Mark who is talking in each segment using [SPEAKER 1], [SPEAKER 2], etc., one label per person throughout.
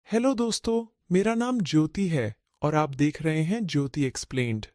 [SPEAKER 1] Hello दोस्तों, मेरा नाम ज्योति है और आप देख रहे हैं ज्योति एक्सप्लेन्ड।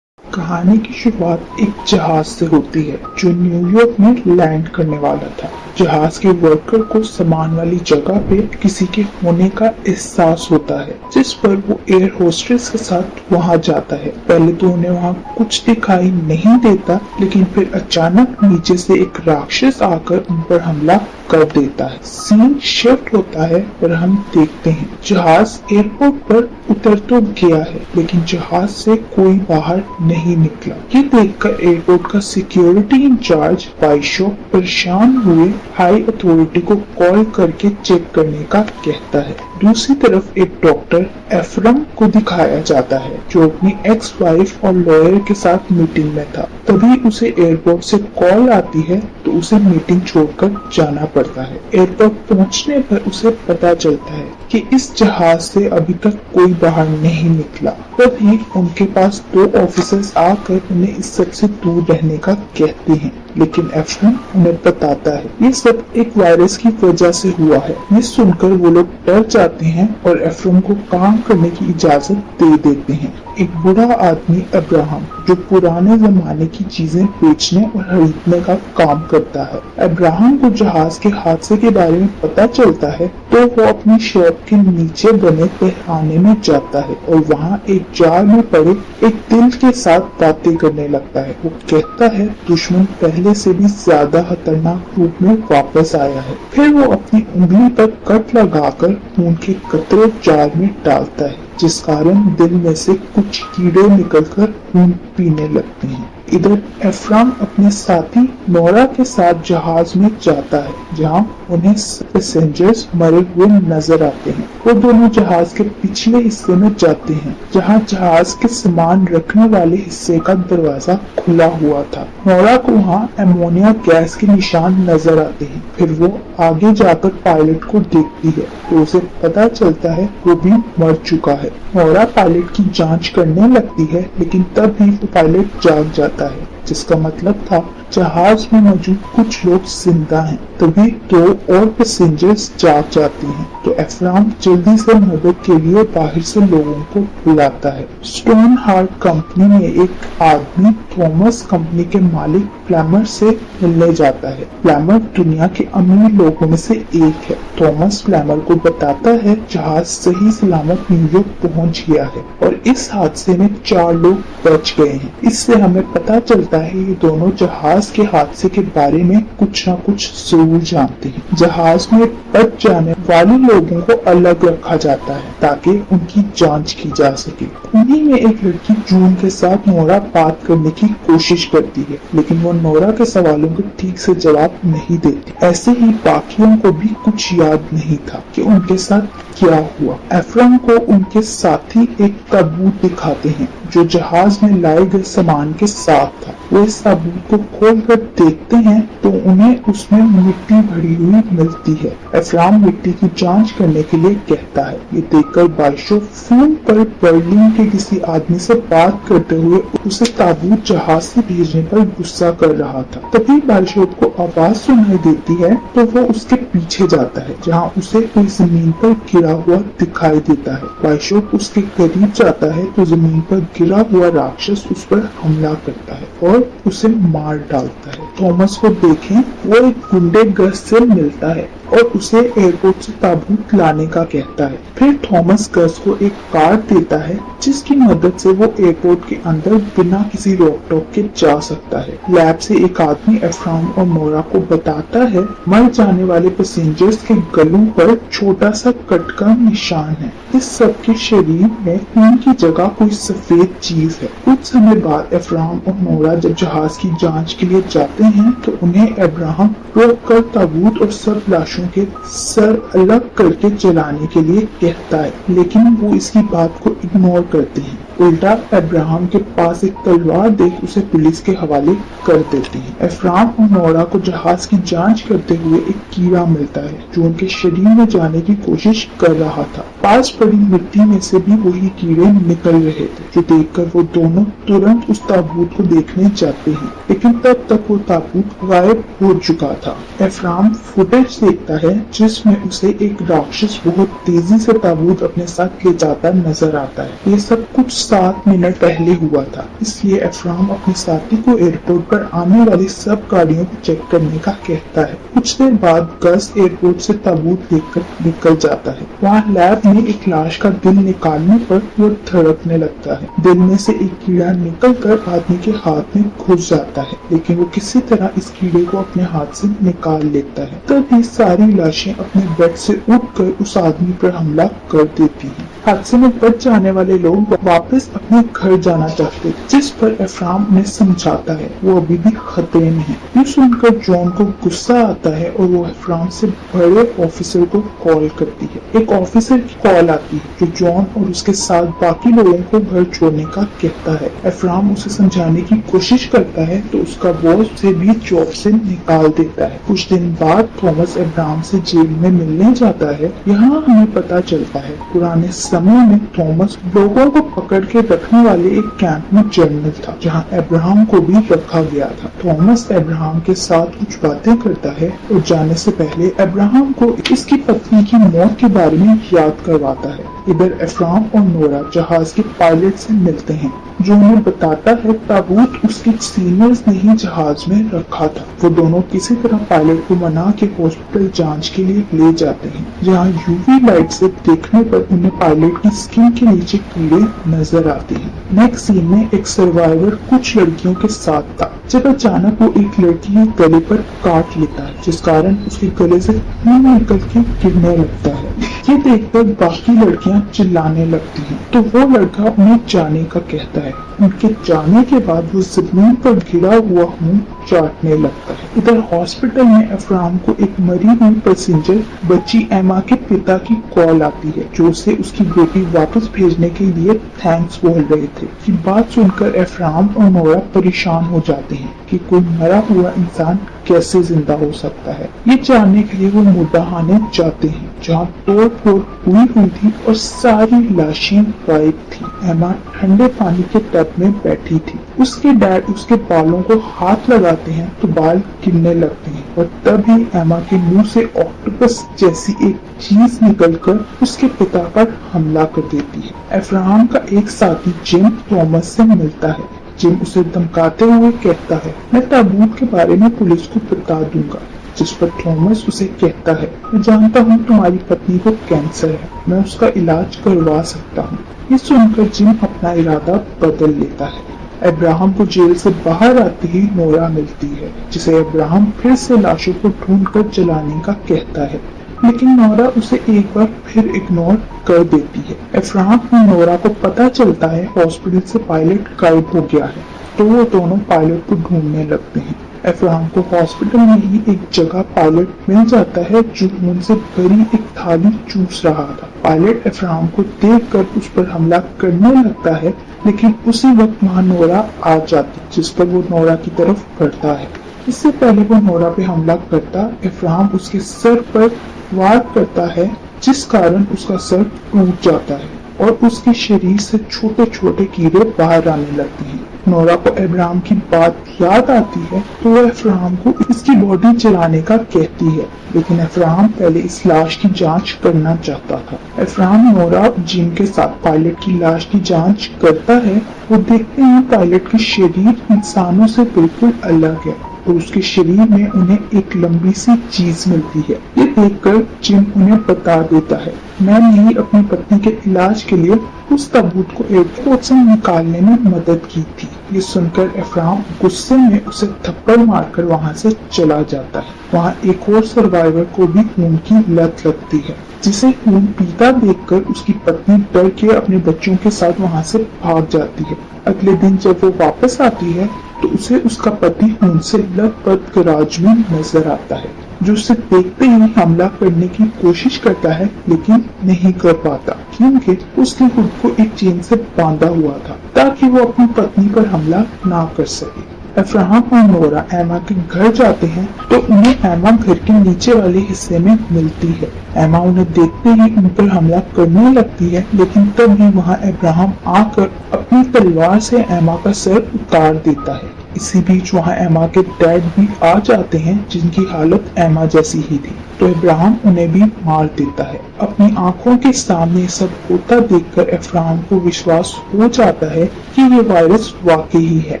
[SPEAKER 2] कहानी की शुरुआत एक जहाज से होती है जो न्यूयॉर्क में लैंड करने वाला था। जहाज के वर्कर को सामान वाली जगह पे किसी के होने का एहसास होता है, जिस पर वो एयर होस्टेस के साथ वहां जाता है। पहले तो उन्हें वहां कुछ दिखाई नहीं देता, लेकिन फिर अचानक नीचे से एक राक्षस आकर उन पर हमला कर देता है। सीन शिफ्ट होता है और हम देखते हैं जहाज एयरपोर्ट पर उतर तो गया है, लेकिन जहाज से कोई बाहर नहीं निकला। ये देखकर एयरपोर्ट का सिक्योरिटी इंचार्ज बाइशो परेशान हुए हाई अथॉरिटी को कॉल करके चेक करने का कहता है। दूसरी तरफ एक डॉक्टर एफ्रम को दिखाया जाता है जो अपनी एक्स वाइफ और लॉयर के साथ मीटिंग में था। तभी उसे एयरपोर्ट से कॉल आती है तो उसे मीटिंग छोड़कर जाना पड़ता है। एयरपोर्ट पहुंचने पर उसे पता चलता है कि इस जहाज से अभी तक कोई बाहर नहीं निकला। तभी उनके पास दो ऑफिसर्स आकर उन्हें इस सब से दूर रहने का कहते हैं, लेकिन एफ्रम उन्हें बताता है ये सब एक वायरस की वजह से हुआ है। ये सुनकर वो लोग डर जाते हैं और एफ्रम को काम करने की इजाजत दे देते हैं। एक बूढ़ा आदमी अब्राहम जो पुराने जमाने की चीजें बेचने और खरीदने का काम करता है। अब्राहम को जहाज के हादसे के बारे में पता चलता है तो वो अपनी शॉप के नीचे बने तहखाने में जाता है और वहाँ एक जार में पड़े एक दिल के साथ बातें करने लगता है। वो कहता है दुश्मन पहले से भी ज्यादा खतरनाक रूप में वापस आया है। फिर वो अपनी उंगली पर कट लगाकर खून के कतरे जार में डालता है, जिस कारण दिल में से कुछ कीड़े निकलकर खून पीने लगते हैं। इधर एफ्राम अपने साथी नोरा के साथ जहाज में जाता है, जहां उन्हें पैसेंजर्स मरे हुए नजर आते हैं। वो दोनों जहाज के पिछले हिस्से में जाते हैं, जहां जहाज के सामान रखने वाले हिस्से का दरवाजा खुला हुआ था। नोरा को वहां अमोनिया गैस के निशान नजर आते हैं। फिर वो आगे जाकर पायलट को देखती है तो उसे पता चलता है वो भी मर चुका है। नोरा पायलट की जांच करने लगती है, लेकिन तब भी वो पायलट जाग जाता है, जिसका मतलब था जहाज में मौजूद कुछ लोग जिंदा हैं। तभी दो और पैसेंजर्स जाग जाते हैं तो एफ्राम जल्दी से मदद के लिए बाहर से लोगों को बुलाता है। स्टोन हार्ट कंपनी में एक आदमी थॉमस कंपनी के मालिक प्लैमर से मिलने जाता है। प्लैमर दुनिया के अमीर लोगों में से एक है। थॉमस प्लैमर को बताता है जहाज सही सलामत न्यूयॉर्क पहुंच गया है और इस हादसे में 4 लोग बच गए हैं। इससे हमें पता चलता है ये दोनों जहाज के हादसे के बारे में कुछ न कुछ जरूर जानते हैं। जहाज में बच जाने वाले लोगों को अलग रखा जाता है ताकि उनकी जांच की जा सके। उन्हीं में एक लड़की जून के साथ नोरा बात करने की कोशिश करती है, लेकिन वो नोरा के सवालों को ठीक से जवाब नहीं देती। ऐसे ही बाकियों को भी कुछ याद नहीं था कि उनके साथ क्या हुआ। एफ्रम को उनके साथी एक ताबूत दिखाते हैं जो जहाज में लाए गए सामान के साथ था। वो इस ताबूत को खोलकर देखते हैं तो उन्हें उसमें मिट्टी भरी हुई मिलती है। एफ्राम मिट्टी की जांच करने के लिए कहता है। ये देखकर बाइशो फोन पर बर्लिन के किसी आदमी से बात करते हुए उसे ताबूत जहाज से भेजने पर गुस्सा कर रहा था। तभी बाइशो को आवाज सुनाई देती है तो वो उसके पीछे जाता है, जहाँ उसे कोई जमीन पर गिरा हुआ दिखाई देता है। बाइशो उसके करीब जाता है तो जमीन पर गिरा हुआ राक्षस उस पर हमला करता है और उसे मार डालता है। थॉमस को देखें वो एक गुंडेगर्द से मिलता है और उसे एयरपोर्ट से ताबूत लाने का कहता है। फिर थॉमस गस को एक कार्ड देता है जिसकी मदद से वो एयरपोर्ट के अंदर बिना किसी रोक टोक के जा सकता है। लैब से एक आदमी एफ्राम और नोरा को बताता है मर जाने वाले पैसेंजर्स के गलों पर छोटा सा कट का निशान है। इस सब के शरीर में खून की जगह कोई सफेद चीज है। कुछ समय बाद एफ्राम और नोरा जब जहाज की जांच के लिए जाते हैं तो उन्हें अब्राहम रोक कर ताबूत और सब लाशों के सर अलग करके जलाने के लिए कहता है, लेकिन वो इसकी बात को इग्नोर करते हैं। उल्टा अब्राहम के पास एक तलवार देख उसे पुलिस के हवाले कर देती है। अफराम और नोरा को जहाज की जांच करते हुए एक कीड़ा मिलता है जो उनके शरीर में जाने की कोशिश कर रहा था। पास पड़ी मिट्टी में से भी वही कीड़े निकल रहे थे, जो देखकर वो दोनों तुरंत उस ताबूत को देखने जाते हैं, लेकिन तब तक वो ताबूत गायब हो चुका था। अफराम फुटेज देखता है जिसमें उसे एक राक्षस बहुत तेजी से ताबूत अपने साथ ले जाता नजर आता है। ये सब कुछ 7 मिनट पहले हुआ था, इसलिए अफराम अपने साथी को एयरपोर्ट पर आने वाली सब गाड़ियों को चेक करने का कहता है। कुछ देर बाद गस एयरपोर्ट से ताबूत लेकर निकल जाता है। वहाँ लैब में एक लाश का दिल निकालने पर वो धड़कने लगता है। दिल में से एक कीड़ा निकलकर आदमी के हाथ में घुस जाता है, लेकिन वो किसी तरह इस कीड़े को अपने हाथ से निकाल लेता है। तभी सारी लाशें अपने बेड से उठकर उस आदमी पर हमला कर देती हैं। हादसे में बच जाने वाले लोग वापस अपने घर जाना चाहते, जिस पर अफराम उन्हें समझाता है वो अभी भी खतरे में है। ये सुनकर जॉन को गुस्सा आता है और वो अफराम से बड़े ऑफिसर को कॉल करती है। एक ऑफिसर की कॉल आती है जो जॉन और उसके साथ बाकी लोगों को घर छोड़ने का कहता है। अफराम उसे समझाने की कोशिश करता है तो उसका बॉस उसे भी जॉब से निकाल देता है। कुछ दिन बाद थॉमस अब्राहम से जेल में मिलने जाता है। यहाँ हमें पता चलता है पुराने समय में थॉमस लोगों को पकड़ के रखने वाले एक कैंप में जनरल था, जहाँ अब्राहम को भी रखा गया था। थॉमस अब्राहम के साथ कुछ बातें करता है और जाने से पहले अब्राहम को इसकी पत्नी की मौत के बारे में याद करवाता है। इधर अफराम और नोरा जहाज के पायलट से मिलते हैं, जो उन्हें बताता है ताबूत उसके सीनियर्स ने ही जहाज में रखा था। वो दोनों किसी तरह पायलट को मना के हॉस्पिटल जांच के लिए ले जाते हैं, जहां यूवी लाइट से देखने पर उन्हें पायलट की स्किन के नीचे कीड़े नजर आते हैं। नेक्स्ट सीन में एक सर्वाइवर कुछ लड़कियों के साथ था, जब अचानक वो एक लड़की के गले पर काट लेता है, जिस कारण उसके गले से खून निकल के गिरने लगता है। ये देखकर बाकी लड़कियां चिल्लाने लगती हैं, तो वो लड़का उन्हें जाने का कहता है। उनके जाने के बाद वो जमीन पर गिरा हुआ मुंह चाटने लगता है। इधर हॉस्पिटल में अफराम को एक मरी हुई पैसेंजर बच्ची एमा के पिता की कॉल आती है, जो उसे उसकी बेटी वापस भेजने के लिए थैंक्स बोल रहे थे। ये बात सुनकर अफराम और नोरा परेशान हो जाते हैं कि कोई मरा हुआ इंसान कैसे जिंदा हो सकता है। ये जानने के लिए वो मुर्दाखाने जाते हैं, जहाँ तोड़ फोड़ हुई थी और सारी लाशें गायब थी। एमा ठंडे पानी के टब में बैठी थी। उसके डैड उसके बालों को हाथ लगाते हैं तो बाल गिरने लगते हैं, और तभी एमा के मुंह से ऑक्टोपस जैसी एक चीज निकलकर उसके पिता पर हमला कर देती है। अफराम का एक साथी जिम थॉमस से मिलता है। जिम उसे धमकाते हुए कहता है, मैं ताबूत के बारे में पुलिस को बता दूंगा, जिस पर थॉमस उसे कहता है, मैं जानता हूँ तुम्हारी पत्नी को कैंसर है, मैं उसका इलाज करवा सकता हूँ। ये सुनकर जिम अपना इरादा बदल लेता है। अब्राहम को जेल से बाहर आते ही नोरा मिलती है, जिसे अब्राहम फिर से लाशों को ढूंढकर जलाने का कहता है, लेकिन नोरा उसे एक बार फिर इग्नोर कर देती है। अफराम और नोरा को पता चलता है हॉस्पिटल से पायलट गायब हो गया है, तो वो दोनों पायलट को ढूंढने लगते हैं। अफराम को हॉस्पिटल में ही एक जगह पायलट मिल जाता है जो खून से भरी एक थाली चूस रहा था। पायलट अफराम को देखकर उस पर हमला करने लगता है, लेकिन उसी वक्त वहाँ नोरा आ जाती, जिस पर वो नोरा की तरफ बढ़ता है। इससे पहले वो नोरा पे हमला करता, अफराम उसके सर पर वार करता है, जिस कारण उसका सर टूट जाता है और उसके शरीर से छोटे छोटे कीड़े बाहर आने लगते हैं। नोरा को अब्राहम की बात याद आती है, तो वह अब्राहम को इसकी बॉडी जलाने का कहती है, लेकिन अब्राहम पहले इस लाश की जांच करना चाहता था। अब्राहम नोरा जिम के साथ पायलट की लाश की जांच करता है। वो देखते हैं पायलट का शरीर इंसानों से बिल्कुल अलग है और उसके शरीर में उन्हें एक लंबी सी चीज मिलती है। ये देखकर जिम उन्हें बता देता है, मैंने ही अपनी पत्नी के इलाज के लिए उस ताबूत को एयरपोर्ट से निकालने में मदद की थी। ये सुनकर अफराम गुस्से में उसे थप्पड़ मारकर वहाँ से चला जाता है। वहाँ एक और सर्वाइवर को भी खून की लत लगती है, जिसे खून पीता देखकर उसकी पत्नी डर के अपने बच्चों के साथ वहाँ से भाग जाती है। अगले दिन जब वो वापस आती है तो उसे उसका पति खून से लथपथ गैराज में नजर आता है। जो उसे देखते ही हमला करने की कोशिश करता है लेकिन नहीं कर पाता क्योंकि उसने खुद को एक चेन से बांधा हुआ था ताकि वो अपनी पत्नी पर हमला ना कर सके। अब्राहम और नोरा एमा के घर जाते हैं तो उन्हें एमा घर के नीचे वाले हिस्से में मिलती है। एमा उन्हें देखते ही उन पर हमला करने लगती है लेकिन तभी वहां अब्राहम आकर अपनी तलवार से एमा का सर उतार देता है। इसी बीच वहां एमा के डैड भी आ जाते हैं जिनकी हालत एमा जैसी ही थी, तो अब्राहम उन्हें भी मार देता है। अपनी आंखों के सामने सब होता देखकर अब्राहम को विश्वास हो जाता है कि ये वायरस वाकई ही है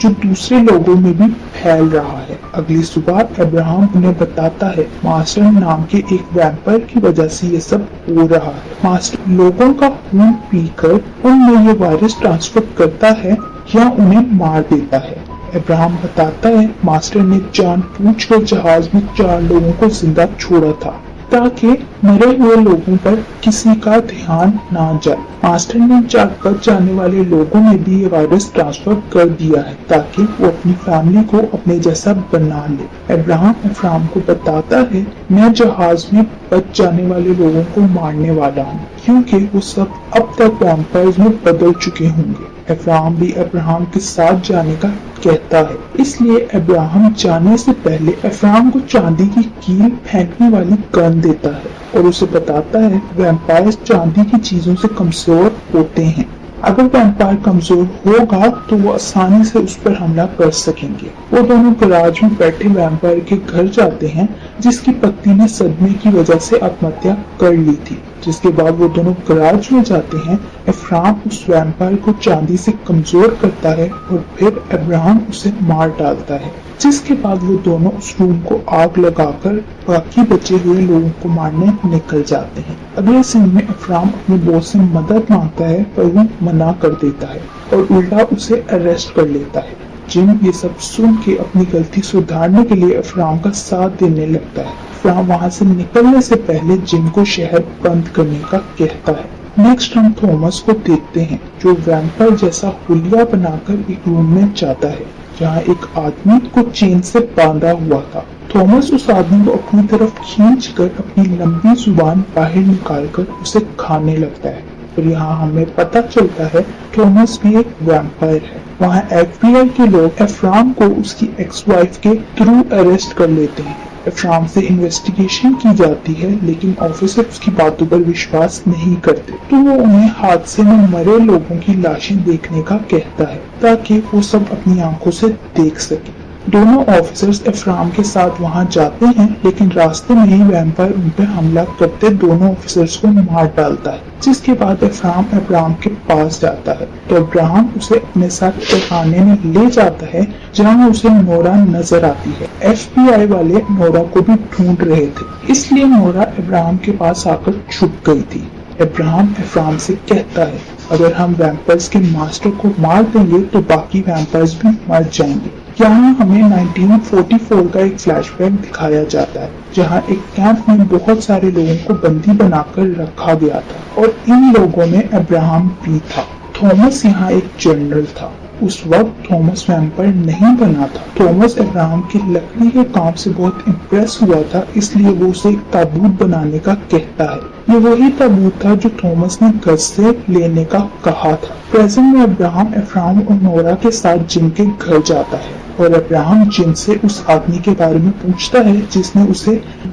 [SPEAKER 2] जो दूसरे लोगों में भी फैल रहा है। अगली सुबह अब्राहम उन्हें बताता है मास्टर नाम के एक वैम्पायर की वजह से ये सब हो रहा है। मास्टर लोगों का खून पीकर उनमें ये वायरस ट्रांसफर करता है या उन्हें मार देता है। अब्राहम बताता है मास्टर ने जानबूझकर जहाज में 4 लोगों को जिंदा छोड़ा था ताकि मरे हुए लोगों पर किसी का ध्यान ना जाए। मास्टर ने बच जाने वाले लोगों में भी ये वायरस ट्रांसफर कर दिया है ताकि वो अपनी फैमिली को अपने जैसा बना ले। अब्राहम को बताता है मैं जहाज में बच जाने वाले लोगों को मारने वाला हूँ क्योंकि वो सब अब तक वैम्पायर्स में बदल चुके होंगे। अब्राहम भी अब्राहम के साथ जाने का कहता है, इसलिए अब्राहम जाने से पहले अब्राहम को चांदी की कील फेंकने वाली गन देता है और उसे बताता है वैम्पायर चांदी की चीजों से कमजोर होते हैं। अगर वैम्पायर कमजोर होगा तो वो आसानी से उस पर हमला कर सकेंगे। वो दोनों गैराज में बैठे वैम्पायर के घर जाते हैं जिसकी पत्नी ने सदमे की वजह से आत्महत्या कर ली थी। जिसके बाद वो दोनों गैराज में जाते हैं। अब्राहम उस वैम्पायर को चांदी से कमजोर करता है और फिर अब्राहम उसे मार डालता है, जिसके बाद वो दोनों उस रूम को आग लगाकर बाकी बचे हुए लोगों को मारने निकल जाते हैं। अगले सीन में अब्राहम अपने बॉस से मदद मांगता है पर वो मना कर देता है और उल्टा उसे अरेस्ट कर लेता है। जिम ये सब सुन के अपनी गलती सुधारने के लिए अब्राहम का साथ देने लगता है। अब्राहम वहां से निकलने से पहले जिम को शहर बंद करने का कहता है। नेक्स्ट हम थॉमस को देखते हैं जो वैम्पायर जैसा हुलिया बनाकर एक रूम में जाता है जहाँ एक आदमी को चेन से बांधा हुआ था। थॉमस उस आदमी को अपनी तरफ खींचकर अपनी लंबी जुबान बाहर निकालकर उसे खाने लगता है और यहाँ हमें पता चलता है थॉमस भी एक वैम्पायर है। वहाँ FBI के लोग अब्राहम को उसकी एक्स वाइफ के थ्रू अरेस्ट कर लेते हैं। अब्राहम से इन्वेस्टिगेशन की जाती है लेकिन ऑफिसर उसकी बातों पर विश्वास नहीं करते, तो वो उन्हें हादसे में मरे लोगों की लाशें देखने का कहता है ताकि वो सब अपनी आंखों से देख सके। दोनों ऑफिसर्स अब्राहम के साथ वहां जाते हैं लेकिन रास्ते में ही वैम्पायर उन पर हमला करते दोनों ऑफिसर्स को मार डालता है, जिसके बाद अब्राहम के पास जाता है तो अब्राहम उसे अपने साथ तहखाने में ले जाता है जहां उसे नोरा नजर आती है। FBI वाले नोरा को भी ढूंढ रहे थे, इसलिए नोरा अब्राहम के पास आकर छुप गई थी। अब्राहम से कहता है अगर हम वैम्पायर्स के मास्टर को मार देंगे तो बाकी वैम्पायर्स भी मर जाएंगे। यहाँ हमें 1944 का एक फ्लैशबैक दिखाया जाता है जहाँ एक कैंप में बहुत सारे लोगों को बंदी बनाकर रखा गया था और इन लोगों में अब्राहम भी था। थॉमस यहाँ एक जनरल था। उस वक्त थॉमस वैम्पायर नहीं बना था। थॉमस अब्राहम की लकड़ी के काम से बहुत इम्प्रेस हुआ था, इसलिए वो उसे एक ताबूत बनाने का कहता है। ये वही ताबूत था जो थॉमस ने गज से लेने का कहा था। प्रेजेंट में अब्राहम और नोरा के साथ जिम के घर जाता है और अब्राहम जिम से उस आदमी के बारे में पूछता है जिसने उसे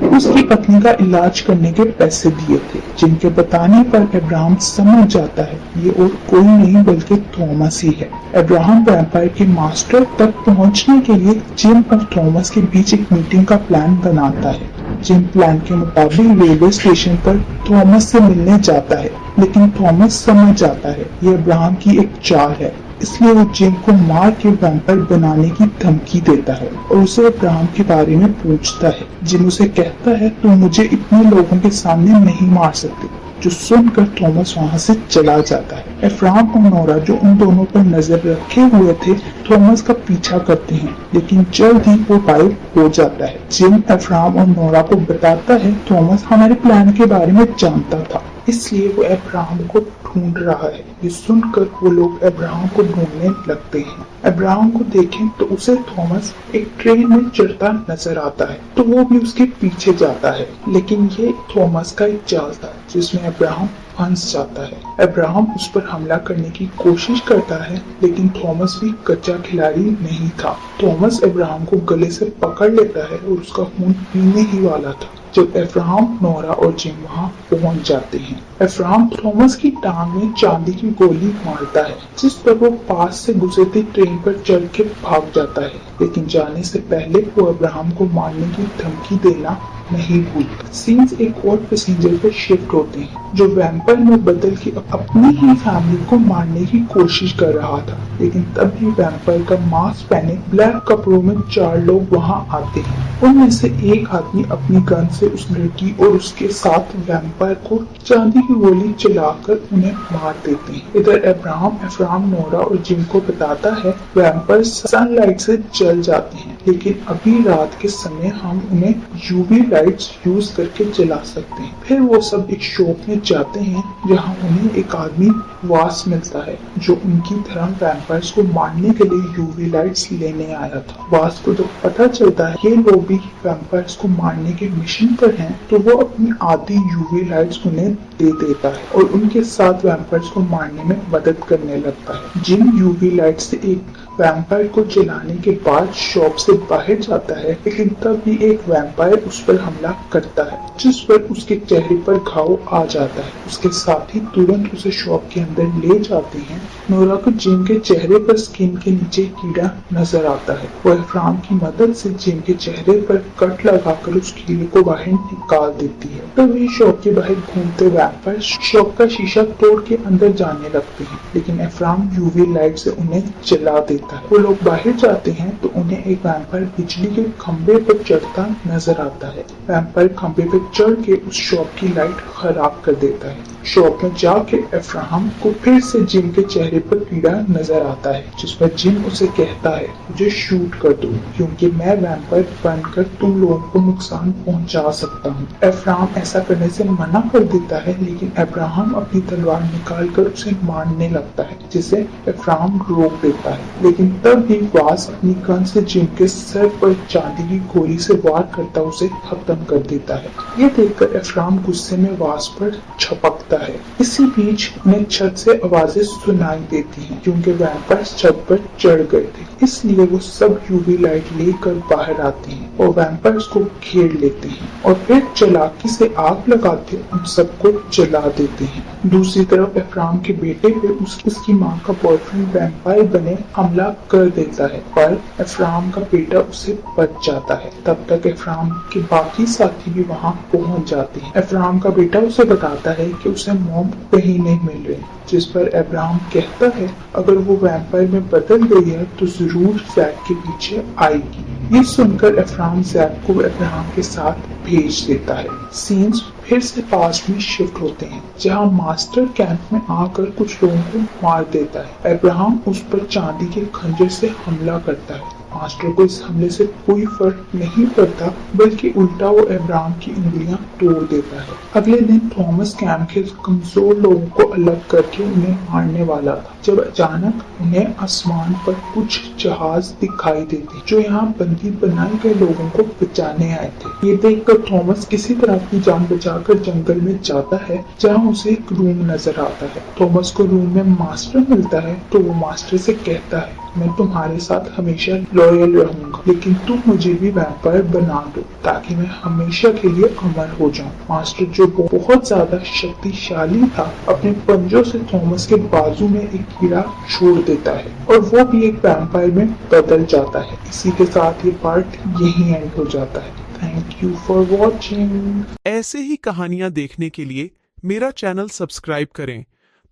[SPEAKER 2] उसकी पत्नी का इलाज करने के पैसे दिए थे। जिम के बताने पर अब्राहम समझ जाता है ये और कोई नहीं बल्कि थॉमस ही है। अब्राहम वैम्पायर के मास्टर तक पहुंचने के लिए जिम और थॉमस के बीच एक मीटिंग का प्लान बनाता है। जिम प्लान के मुताबिक रेलवे स्टेशन पर थॉमस से मिलने जाता है लेकिन थॉमस समझ जाता है ये अब्राहम की एक चाल है, इसलिए वो जिम को मार के वैम्पायर बनाने की धमकी देता है और उसे अब्राहम के बारे में पूछता है। जिम उसे कहता है तुम मुझे इतने लोगों के सामने नहीं मार सकते, जो सुनकर थॉमस वहां से चला जाता है। अब्राहम और नोरा जो उन दोनों पर नजर रखे हुए थे थॉमस का पीछा करते हैं लेकिन जल्द ही वो गायब हो जाता है। जिम अब्राहम और नोरा को बताता है थॉमस हमारे प्लान के बारे में जानता था इसलिए वो अब्राहम को ढूंढ रहा है। ये सुनकर वो लोग अब्राहम को ढूंढने लगते हैं। अब्राहम को देखें तो उसे थॉमस एक ट्रेन में चढ़ता नजर आता है, तो वो भी उसके पीछे जाता है। लेकिन ये थॉमस का एक जाल था जिसमें अब्राहम फंस जाता है। अब्राहम उस पर हमला करने की कोशिश करता है, लेकिन थॉमस भी कच्चा खिलाड़ी नहीं था। थॉमस अब्राहम को गले से पकड़ लेता है और उसका खून पीने ही वाला था जब अब्राहम, नोरा और जिम वहां पहुंच जाते हैं। अब्राहम थॉमस की टांग में चांदी की गोली मारता है, जिस पर वो पास से गुजरती ट्रेन पर चढ़ के भाग जाता है। लेकिन जाने से पहले वो अब्राहम को मारने की धमकी देना नहीं भूलता। सीन्स एक और पैसेंजर पर शिफ्ट होते हैं जो वैम्पायर में बदल के अपनी ही फैमिली को मारने की कोशिश कर रहा था। लेकिन तभी वैम्पायर का मास्क पहने ब्लैक कपड़ों में 4 लोग वहां आते हैं। उनमें से एक आदमी अपनी गन से उस लड़की और उसके साथ वैम्पायर को चांदी की गोली चलाकर उन्हें मार देते हैं। इधर अब्राहम, नोरा और जिम को बताता है वैम्पायर सनलाइट से जल जाते हैं, लेकिन अभी रात के समय हम उन्हें यूवी लाइट्स यूज करके जला सकते हैं। फिर वो सब एक शॉप में जाते हैं जहां उन्हें एक आदमी वास मिलता है जो उनकी तरह वैम्पायर्स को मारने के लिए यूवी लाइट्स लेने आया था। वास को जब पता चलता है ये लोग भी वैम्पायर्स को मारने के मिशन पर हैं, तो वो अपनी आधी यूवी लाइट्स उन्हें दे देता है और उनके साथ वैम्पायर्स को मारने में मदद करने लगता है। जिम यूवी लाइट से एक वैम्पायर को जलाने के बाद शॉप से बाहर जाता है, लेकिन तब भी एक वैम्पायर उस पर हमला करता है, जिस पर उसके चेहरे पर घाव आ जाता है। उसके साथ ही तुरंत उसे शॉप के अंदर ले जाते हैं। नोरा को जिम के चेहरे पर स्किन के नीचे कीड़ा नजर आता है। वो अब्राहम की मदद से जिम के चेहरे पर कट लगाकर उस कीड़े को बाहर निकाल देती है। तभी शॉप के बाहर घूमते वैम्पायर शॉप का शीशा तोड़ के अंदर जाने लगते हैं, लेकिन अब्राहम यूवी लाइट से उन्हें जला देता है। वो लोग बाहर जाते हैं तो उन्हें एक वैम्पायर बिजली के खंबे पर चढ़ता नजर आता है। वैम्पायर खंबे पर चढ़ के उस शॉप की लाइट खराब कर देता है। शॉप में जाके अब्राहम को फिर से जिम के चेहरे पर कीड़ा नजर आता है, जिस पर जिम उसे कहता है मुझे शूट कर दो क्योंकि मैं वैम्पायर बनकर तुम लोगों को नुकसान पहुंचा सकता हूँ। अब्राहम ऐसा करने से मना कर देता है, लेकिन अब्राहम अपनी तलवार निकाल कर उसे मारने लगता है, जिसे अब्राहम रोक देता है। लेकिन तब भी वास अपनी गन से जिम के सर पर चांदी की गोली से वार करता उसे खत्म कर देता है। ये देखकर अब्राहम गुस्से में वास पर छपकता है। इसी बीच उन्हें छत से आवाजें सुनाई देती हैं क्योंकि वैम्पायर छत पर चढ़ गए थे, इसलिए वो सब यूवी लाइट लेकर बाहर आते हैं और वैम्पायर्स को घेर लेते हैं और फिर चालाकी से आग लगाते उन सबको जला देते हैं। दूसरी तरफ अब्राहम के बेटे पे उसकी माँ का बॉयफ्रेंड वैम्पायर बने हमला कर देता है, पर अब्राहम का बेटा उसे बच जाता है। तब तक अब्राहम के बाकी साथी भी वहाँ पहुँच जाते हैं। अब्राहम का बेटा उसे बताता है कि उसे मॉम कहीं नहीं मिल रही, जिस पर अब्राहम कहता है अगर वो वैम्पायर में बदल गई है तो जरूर जैक के पीछे आएगी। ये सुनकर अब्राहम जैक को अब्राहम के साथ भेज देता है। सीन्स फिर से पास्ट में शिफ्ट होते हैं जहां मास्टर कैंप में आकर कुछ लोगों को मार देता है। अब्राहम उस पर चांदी के खंजर से हमला करता है। मास्टर को इस हमले से कोई फर्क नहीं पड़ता, बल्कि उल्टा वो अब्राहम की उंगलियां तोड़ देता है। अगले दिन थॉमस कैंप के कमजोर लोगों को अलग करके उन्हें मारने वाला था जब अचानक उन्हें आसमान पर कुछ जहाज दिखाई देते जो यहाँ बंदी बनाए गए लोगों को बचाने आए थे। ये देखकर थॉमस किसी तरह अपनी जान बचाकर जंगल में जाता है जहाँ उसे एक रूम नजर आता है। थॉमस को रूम में मास्टर मिलता है तो वो मास्टर से कहता है मैं तुम्हारे साथ हमेशा लॉयल रहूंगा, लेकिन तुम मुझे भी वैम्पायर बना दो ताकि मैं हमेशा के लिए अमर हो जाऊं। मास्टर जो बहुत ज्यादा शक्तिशाली था अपने पंजों से थॉमस के बाजू में एक कीड़ा छोड़ देता है और वो भी एक वैम्पायर में बदल जाता है। इसी के साथ ये पार्ट यही एंड हो जाता है। Thank you for watching.
[SPEAKER 1] ऐसे ही कहानियां देखने के लिए मेरा चैनल सब्सक्राइब करें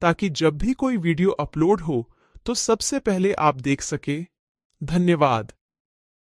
[SPEAKER 1] ताकि जब भी कोई वीडियो अपलोड हो तो सबसे पहले आप देख सके। धन्यवाद।